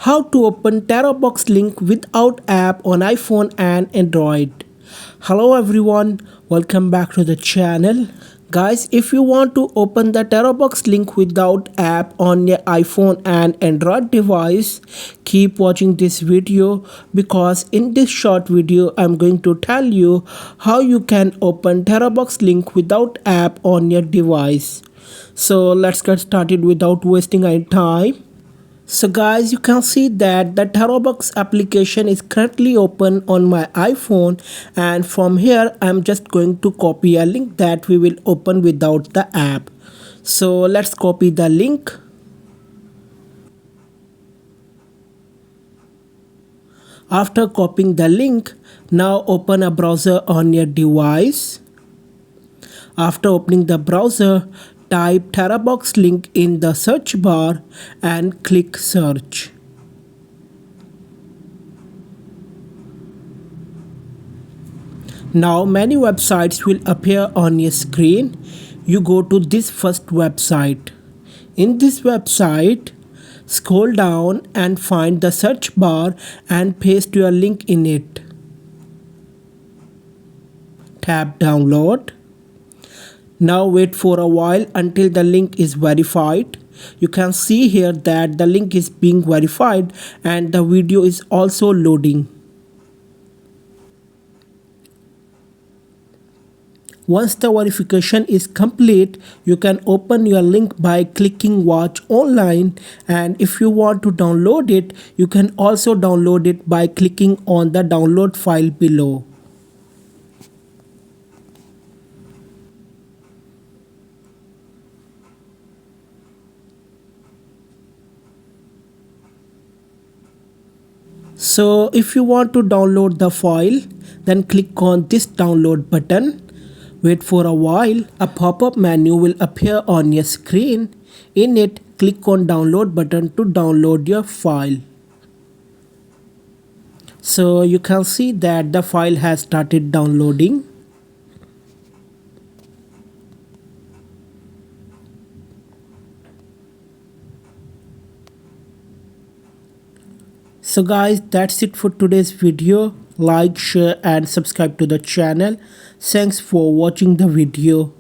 How to open Terabox link without app on iPhone and Android. Hello everyone, welcome back to the channel. Guys, if you want to open the Terabox link without app on your iPhone and Android device, keep watching this video because in this short video I'm going to tell you how you can open Terabox link without app on your device. So let's get started without wasting any time. So guys, you can see that the Terabox application is currently open on my iPhone, and from here I'm just going to copy a link that we will open without the app. So let's copy the link. After copying the link, now open a browser on your device. After opening the browser, type Terabox link in the search bar and click search. Now many websites will appear on your screen. You go to this first website. In this website, scroll down and find the search bar and paste your link in it. Tap download. Now wait for a while until the link is verified. You can see here that the link is being verified and the video is also loading. Once the verification is complete, you can open your link by clicking watch online, and if you want to download it, you can also download it by clicking on the download file below. So if you want to download the file, then click on this download button. Wait for a while, a pop-up menu will appear on your screen. In it, click on download button to download your file. So you can see that the file has started downloading. So guys, that's it for today's video. Like, share and subscribe to the channel. Thanks for watching the video.